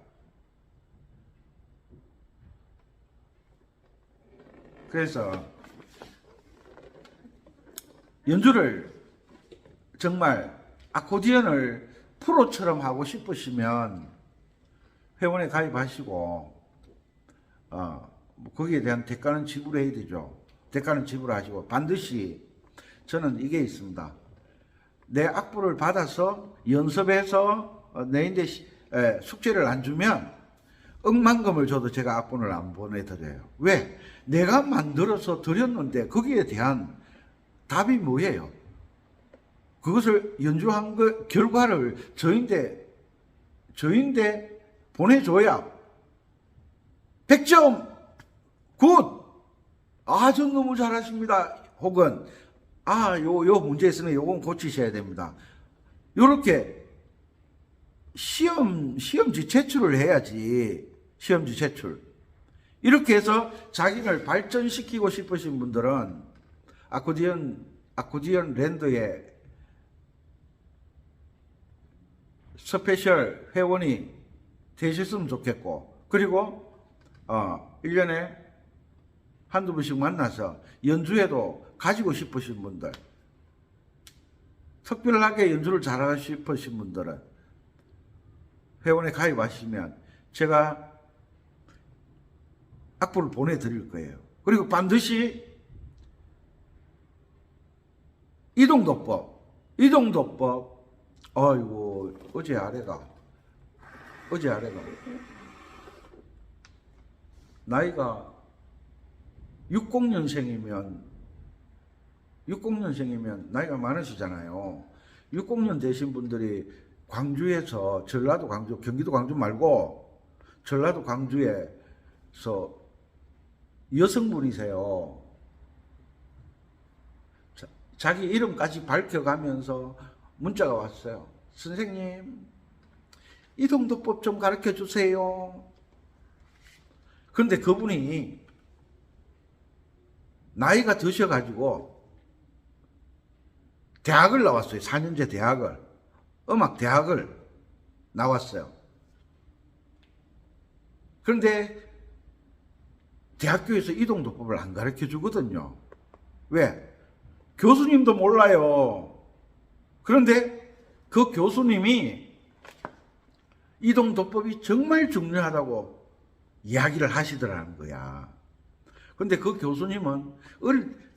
A: 그래서 연주를 정말 아코디언을 프로처럼 하고 싶으시면 회원에 가입하시고 거기에 대한 대가는 지불해야 되죠. 대가는 지불하시고 반드시 저는 이게 있습니다. 내 악보를 받아서 연습해서 내인데 숙제를 안 주면 억만금을 줘도 제가 악보를 안 보내드려요. 왜? 내가 만들어서 드렸는데 거기에 대한 답이 뭐예요? 그것을 연주한 그 결과를 저인데 보내줘야 100점 굿! 저 너무 잘하십니다. 혹은 요 문제 있으면 요건 고치셔야 됩니다. 요렇게 시험지 제출을 해야지. 시험지 제출. 이렇게 해서 자기를 발전시키고 싶으신 분들은 아코디언 랜드에 스페셜 회원이 되셨으면 좋겠고, 그리고 1년에 한두 번씩 만나서 연주회도 가지고 싶으신 분들, 특별하게 연주를 잘하고 싶으신 분들은 회원에 가입하시면 제가 악보를 보내드릴 거예요. 그리고 반드시 이동도법, 아이고, 어제 아래가 나이가 60년생이면 나이가 많으시잖아요. 60년 되신 분들이 광주에서, 전라도 광주, 경기도 광주 말고 전라도 광주에서 여성분이세요. 자기 이름까지 밝혀가면서 문자가 왔어요. 선생님, 이동도법 좀 가르쳐 주세요. 그런데 그분이 나이가 드셔가지고 대학을 나왔어요. 4년제 대학을. 음악 대학을 나왔어요. 그런데 대학교에서 이동도법을 안 가르쳐 주거든요. 왜? 교수님도 몰라요. 그런데 그 교수님이 이동도법이 정말 중요하다고 이야기를 하시더라는 거야. 근데 그 교수님은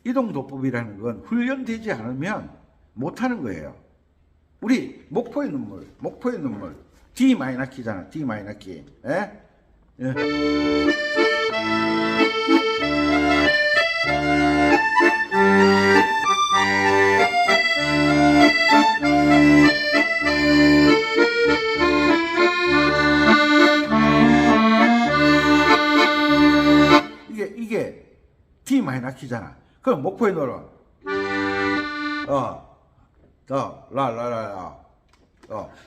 A: 이동도법이라는 건 훈련되지 않으면 못하는 거예요. 우리 목포의 눈물, D 마이너 키잖아, D 마이너 키. 예? 예. 이게 D 마이너 키잖아. 그럼 목포의 노래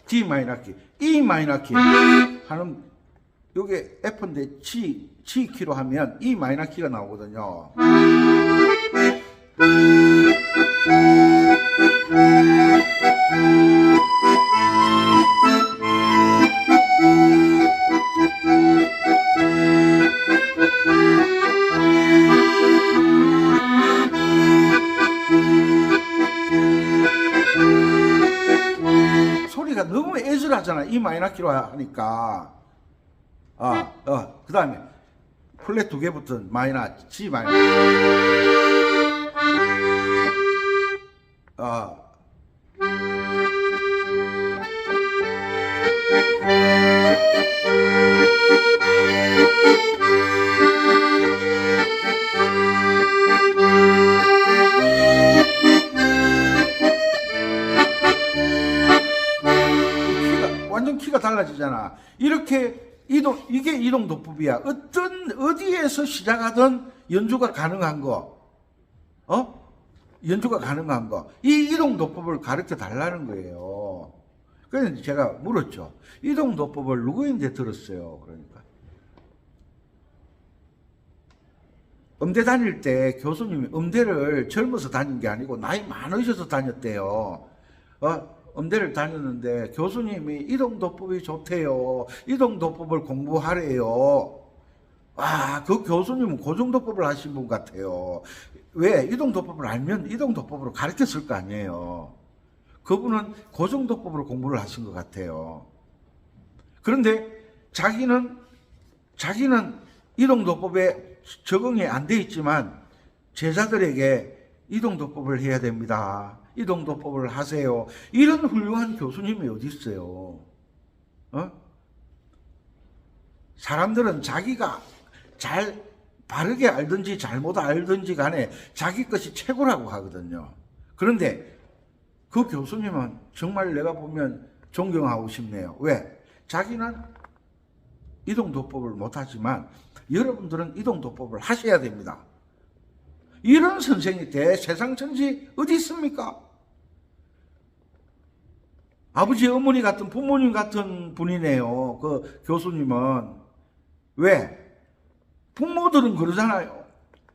A: D 마이너 키, E 마이너 키 하는 요게 F인데 G 키로 하면 E 마이너 키가 나오거든요. 소리가 너무 애절하잖아. E 마이너 키로 하니까. 그 다음에 플랫 두 개 붙은 마이너, G 마이너. 완전 키가 달라지잖아. 이렇게 이게 이동도법이야. 어디에서 시작하든 연주가 가능한 거. 연주가 가능한 거. 이 이동도법을 가르쳐 달라는 거예요. 그래서 제가 물었죠. 이동도법을 누구한테 들었어요? 그러니까. 음대 다닐 때 교수님이 음대를 젊어서 다닌 게 아니고 나이 많으셔서 다녔대요. 음대를 다녔는데 교수님이 이동도법이 좋대요. 이동도법을 공부하래요. 그 교수님은 고정도법을 하신 분 같아요. 왜? 이동도법을 알면 이동도법으로 가르쳤을 거 아니에요. 그분은 고정도법으로 공부를 하신 것 같아요. 그런데 자기는 이동도법에 적응이 안 돼 있지만 제자들에게 이동도법을 해야 됩니다. 이동도법을 하세요. 이런 훌륭한 교수님이 어디 있어요? 사람들은 자기가 바르게 알든지 잘못 알든지 간에 자기 것이 최고라고 하거든요. 그런데 그 교수님은 정말 내가 보면 존경하고 싶네요. 왜? 자기는 이동도법을 못하지만 여러분들은 이동도법을 하셔야 됩니다. 이런 선생이 세상 천지 어디 있습니까? 아버지, 어머니 같은 부모님 같은 분이네요. 그 교수님은. 왜? 부모들은 그러잖아요.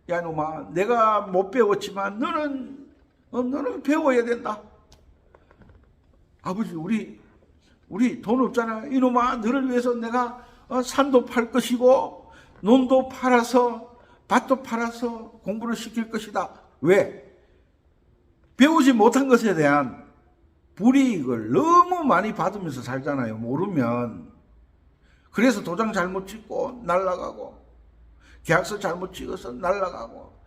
A: 야, 이놈아, 내가 못 배웠지만 너는 배워야 된다. 아버지, 우리 돈 없잖아. 이놈아, 너를 위해서 내가 산도 팔 것이고 논도 팔아서 밭도 팔아서 공부를 시킬 것이다. 왜? 배우지 못한 것에 대한 불이익을 너무 많이 받으면서 살잖아요. 모르면. 그래서 도장 잘못 찍고 날라가고, 계약서 잘못 찍어서 날라가고,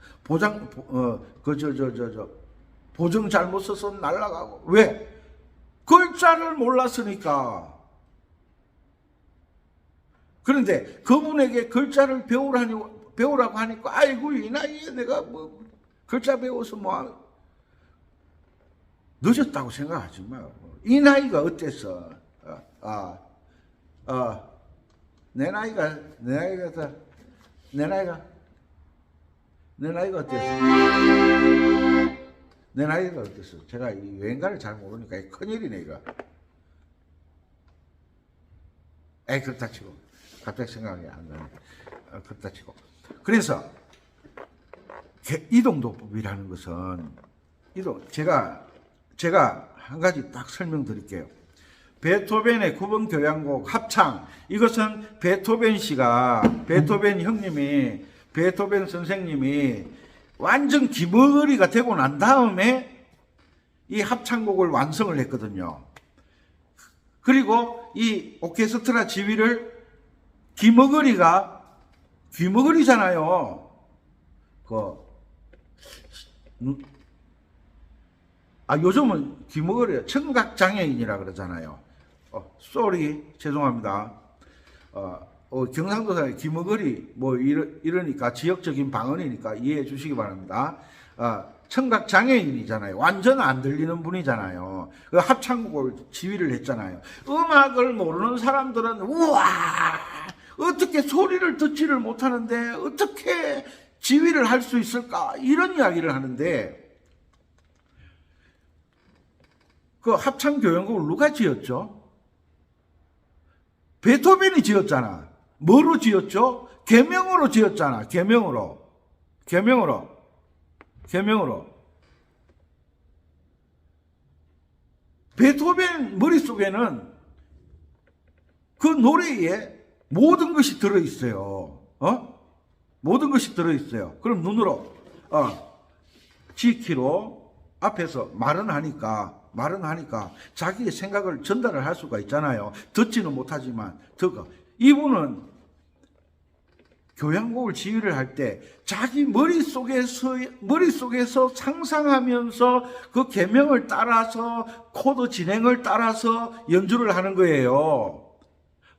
A: 보증 잘못 써서 날라가고. 왜? 글자를 몰랐으니까. 그런데 그분에게 글자를 배우라고 하니까, 아이고, 이 나이에 내가 글자 배워서 늦었다고 생각하지 마. 이 나이가 어땠어? 내 나이가 어땠어? 내 나이가 어땠어? 제가 이 왠가를 잘 모르니까 큰일이네, 이거. 그렇다 치고. 갑자기 생각이 안 나네. 그렇다 치고. 그래서, 이동도법이라는 것은, 제가 한 가지 딱 설명드릴게요. 베토벤의 9번 교향곡 합창. 이것은 베토벤 형님이, 베토벤 선생님이 완전 기머거리가 되고 난 다음에 이 합창곡을 완성을 했거든요. 그리고 이 오케스트라 지휘를 귀머거리잖아요. 요즘은 귀머거리 청각장애인이라 그러잖아요. 죄송합니다. 경상도 사람이 귀머거리 이러니까 지역적인 방언이니까 이해해 주시기 바랍니다. 청각장애인이잖아요. 완전 안 들리는 분이잖아요. 그 합창곡을 지휘를 했잖아요. 음악을 모르는 사람들은 우와, 어떻게 소리를 듣지를 못하는데 어떻게 지휘를 할 수 있을까, 이런 이야기를 하는데, 그 합창교향곡을 누가 지었죠? 베토벤이 지었잖아. 뭐로 지었죠? 계명으로 지었잖아. 계명으로. 베토벤 머릿속에는 그 노래에 모든 것이 들어있어요. 모든 것이 들어있어요. 그럼 눈으로, 지키로 앞에서 말은 하니까 자기의 생각을 전달을 할 수가 있잖아요. 듣지는 못하지만, 이분은 교향곡을 지휘를 할 때 자기 머릿속에서 상상하면서 그 계명을 따라서 코드 진행을 따라서 연주를 하는 거예요.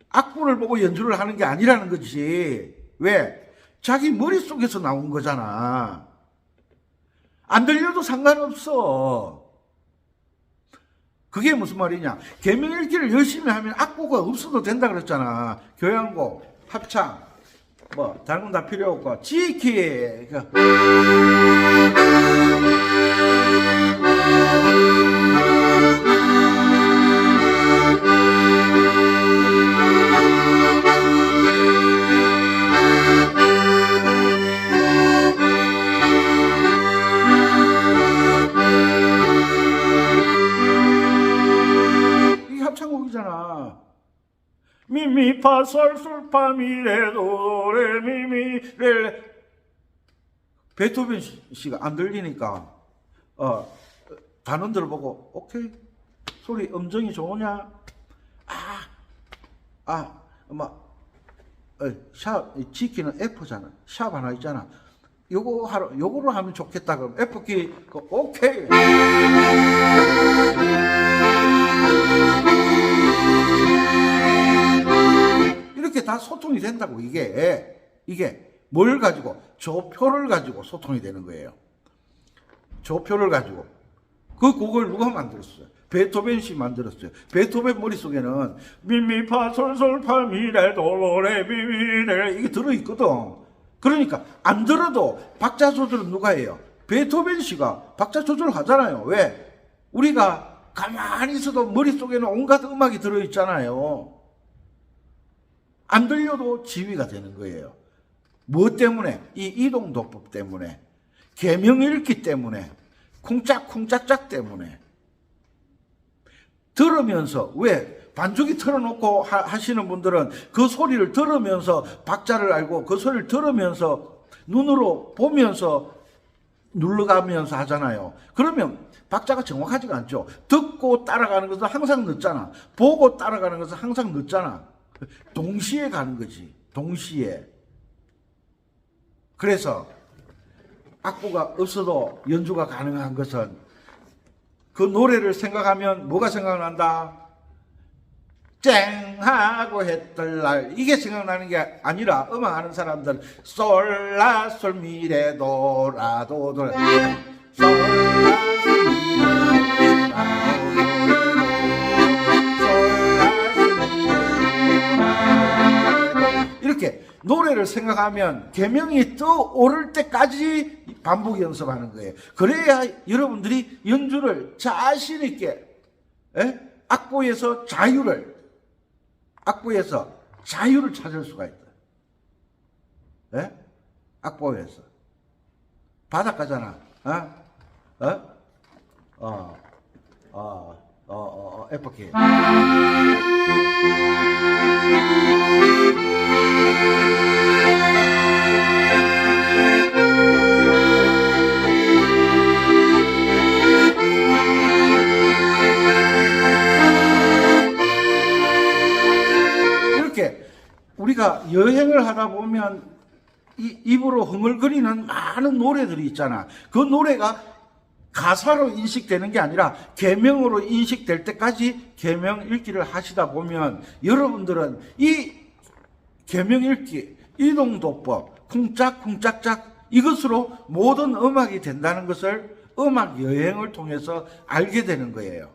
A: 악보를 보고 연주를 하는 게 아니라는 거지. 왜? 자기 머릿속에서 나온 거잖아. 안 들려도 상관없어. 그게 무슨 말이냐? 계명 읽기를 열심히 하면 악보가 없어도 된다 그랬잖아. 교향곡, 합창, 다른 건 다 필요 없고, 지키. 이게 합창곡이잖아. 미미파솔솔파미레도레미미레. 베토벤 씨가 안 들리니까 단원들을 보고, 오케이, 소리 음정이 좋으냐? 지키는 F잖아. 샵 하나 있잖아. 요거로 하면 좋겠다. 그럼 F키, 오케이. 이렇게 다 소통이 된다고. 이게 뭘 가지고? 조표를 가지고 소통이 되는 거예요. 조표를 가지고. 그 곡을 누가 만들었어요? 베토벤 씨 만들었어요. 베토벤 머릿속에는 미미파솔솔파미레도레미미레 이게 들어있거든. 그러니까 안 들어도 박자 조절은 누가 해요? 베토벤 씨가 박자 조절을 하잖아요. 왜? 우리가 가만히 있어도 머릿속에는 온갖 음악이 들어있잖아요. 안 들려도 지휘가 되는 거예요. 무엇 때문에? 이 이동도법 때문에, 계명 읽기 때문에, 쿵짝쿵짝짝 때문에. 들으면서, 왜? 반주기 틀어놓고 하시는 분들은 그 소리를 들으면서 박자를 알고 그 소리를 들으면서 눈으로 보면서 눌러가면서 하잖아요. 그러면 박자가 정확하지가 않죠. 듣고 따라가는 것은 항상 늦잖아. 보고 따라가는 것은 항상 늦잖아. 동시에 가는 거지. 동시에. 그래서 악보가 없어도 연주가 가능한 것은 그 노래를 생각하면 뭐가 생각난다? 쨍하고 했던 날, 이게 생각나는 게 아니라, 음악하는 사람들 솔라솔 미레도라도도 솔라솔 미레도라도 이렇게 노래를 생각하면 계명이 떠오를 때까지 반복 연습하는 거예요. 그래야 여러분들이 연주를 자신 있게, 악보에서 자유를 찾을 수가 있다. 악보에서. 바닷가잖아. F키. 이렇게 우리가 여행을 하다 보면 입으로 흥얼거리는 많은 노래들이 있잖아. 그 노래가 가사로 인식되는 게 아니라 계명으로 인식될 때까지 계명 읽기를 하시다 보면 여러분들은 이 계명 읽기, 이동도법, 쿵짝쿵짝짝 이것으로 모든 음악이 된다는 것을 음악 여행을 통해서 알게 되는 거예요.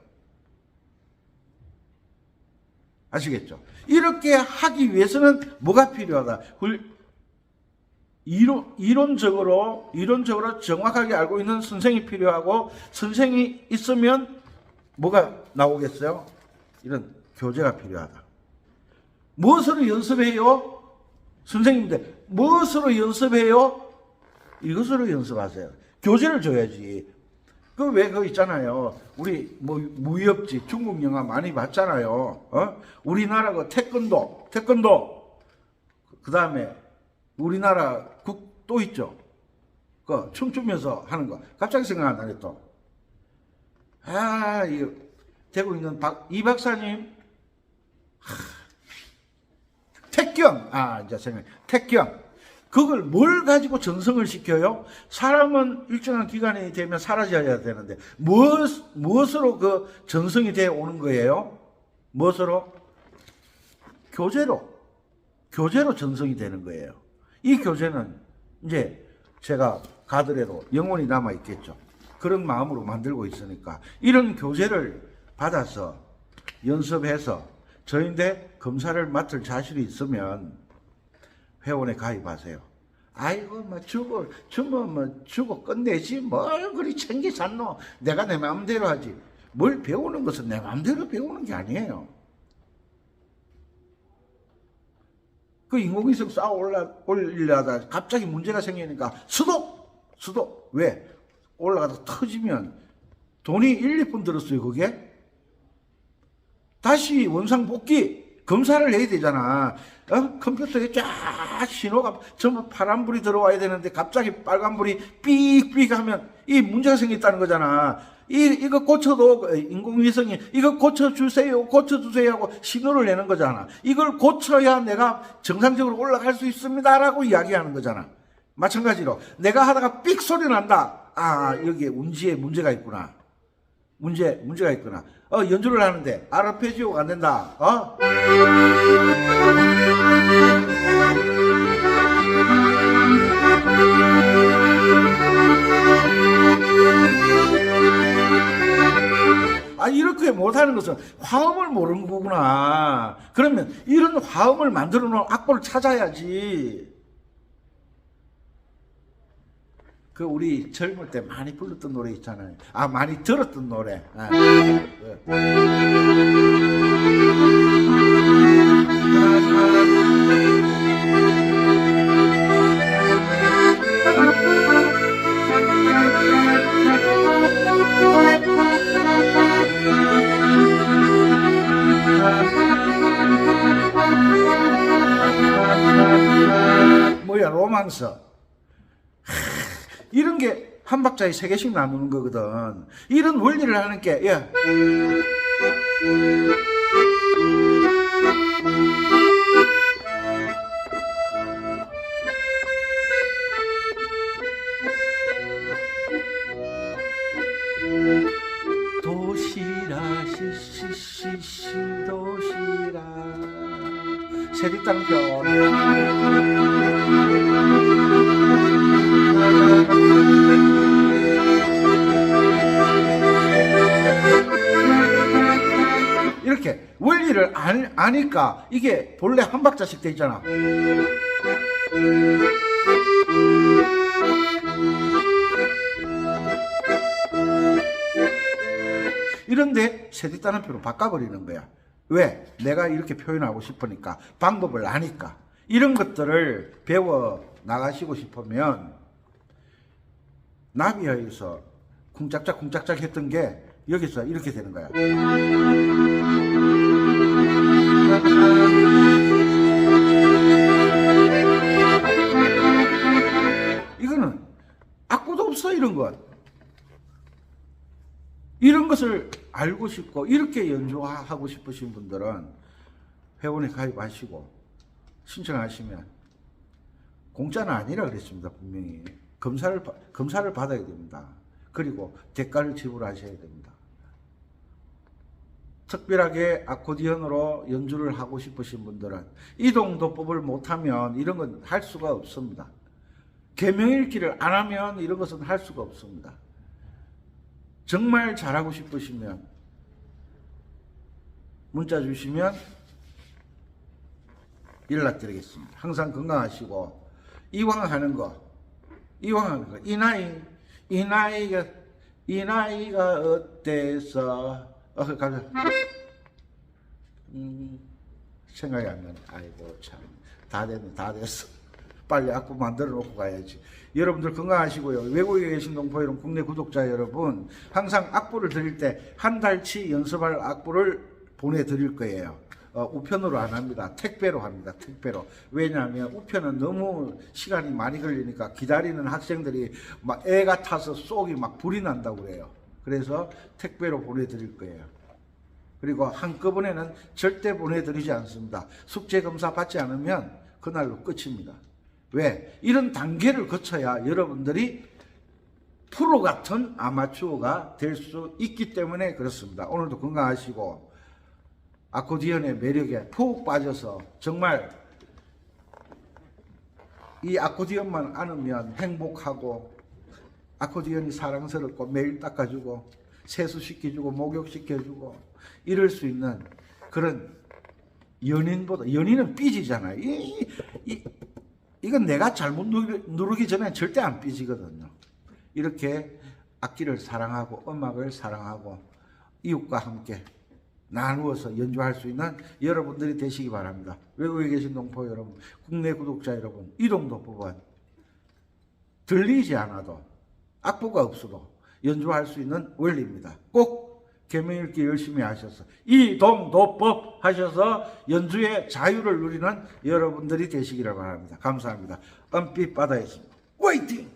A: 아시겠죠? 이렇게 하기 위해서는 뭐가 필요하다? 이론적으로 정확하게 알고 있는 선생이 필요하고, 선생이 있으면 뭐가 나오겠어요? 이런 교재가 필요하다. 무엇으로 연습해요? 선생님들, 무엇으로 연습해요? 이것으로 연습하세요. 교재를 줘야지. 그거 있잖아요. 우리 무협지 중국 영화 많이 봤잖아요. 우리나라 그 태권도. 그 다음에 우리나라 국 또 있죠. 그 춤추면서 하는 거. 갑자기 생각 안 나네 또. 이거 되고 있는 이 박사님. 택경. 이제 생각. 택경. 그걸 뭘 가지고 전성을 시켜요? 사람은 일정한 기간이 되면 사라져야 되는데 무엇으로 그 전성이 되어 오는 거예요? 무엇으로? 교재로 전성이 되는 거예요. 이 교재는 이제 제가 가더라도 영원히 남아 있겠죠. 그런 마음으로 만들고 있으니까 이런 교재를 받아서 연습해서 저인데 검사를 맡을 자신이 있으면 회원에 가입하세요. 아이고 주고 끝내지 뭘 그리 챙기 샀노. 내가 내 마음대로 하지. 뭘 배우는 것은 내 마음대로 배우는 게 아니에요. 그 인공위성 쌓아 올리려다 갑자기 문제가 생기니까 수도 왜? 올라가다 터지면 돈이 1, 2분 들었어요. 그게 다시 원상복귀 검사를 해야 되잖아. 컴퓨터에 쫙 신호가 전부 파란불이 들어와야 되는데 갑자기 빨간불이 삑삑 하면 이 문제가 생겼다는 거잖아. 이거 고쳐도 인공위성이 이거 고쳐주세요 하고 신호를 내는 거잖아. 이걸 고쳐야 내가 정상적으로 올라갈 수 있습니다라고 이야기하는 거잖아. 마찬가지로 내가 하다가 삑 소리 난다. 여기에 운지에 문제가 있구나. 문제가 있구나. 연주를 하는데 아르페지오가 안 된다. 이렇게 못하는 것은 화음을 모르는 거구나. 그러면 이런 화음을 만들어 놓은 악보를 찾아야지. 그 우리 젊을 때 많이 불렀던 노래 있잖아요. 많이 들었던 노래. 로망스. 이런 게 한 박자에 3개씩 나누는 거거든. 이런 원리를 하는 게, 도시라 시시시시 도시라 세리땅편. 이렇게 원리를 아니까 이게 본래 한 박자씩 돼 있잖아. 이런데 세디따는표로 바꿔버리는 거야. 왜? 내가 이렇게 표현하고 싶으니까, 방법을 아니까. 이런 것들을 배워 나가시고 싶으면 나비야에서 쿵짝짝 했던 게 여기서 이렇게 되는 거야. 이거는 악보도 없어. 이런 것. 이런 것을 알고 싶고 이렇게 연주하고 싶으신 분들은 회원에 가입하시고 신청하시면 공짜는 아니라 그랬습니다. 분명히 검사를 받아야 됩니다. 그리고 대가를 지불하셔야 됩니다. 특별하게 아코디언으로 연주를 하고 싶으신 분들은 이동도법을 못하면 이런 건 할 수가 없습니다. 계명읽기를 안 하면 이런 것은 할 수가 없습니다. 정말 잘하고 싶으시면 문자 주시면 연락드리겠습니다. 항상 건강하시고 이왕 하는 거 이 나이가 어때서 가자. 생각이 안 나네. 아이고 참 다 됐네. 다 됐어. 빨리 악보 만들어 놓고 가야지. 여러분들 건강하시고요. 외국에 계신 동포 여러분, 국내 구독자 여러분, 항상 악보를 드릴 때 한 달치 연습할 악보를 보내드릴 거예요. 우편으로 안 합니다. 택배로 합니다. 택배로. 왜냐하면 우편은 너무 시간이 많이 걸리니까 기다리는 학생들이 막 애가 타서 속이 막 불이 난다고 그래요. 그래서 택배로 보내드릴 거예요. 그리고 한꺼번에는 절대 보내드리지 않습니다. 숙제 검사 받지 않으면 그날로 끝입니다. 왜? 이런 단계를 거쳐야 여러분들이 프로 같은 아마추어가 될 수 있기 때문에 그렇습니다. 오늘도 건강하시고 아코디언의 매력에 푹 빠져서 정말 이 아코디언만 안으면 행복하고 아코디언이 사랑스럽고 매일 닦아주고 세수시켜주고 목욕시켜주고 이럴 수 있는 그런 연인보다, 연인은 삐지잖아요. 이건 내가 잘못 누르기 전에 절대 안 삐지거든요. 이렇게 악기를 사랑하고 음악을 사랑하고 이웃과 함께 나누어서 연주할 수 있는 여러분들이 되시기 바랍니다. 외국에 계신 동포 여러분, 국내 구독자 여러분, 이동도법은 들리지 않아도 악보가 없어도 연주할 수 있는 원리입니다. 꼭 계명읽기 열심히 하셔서 이동도법 하셔서 연주의 자유를 누리는 여러분들이 되시기를 바랍니다. 감사합니다. 은빛 바다였습니다. 화이팅!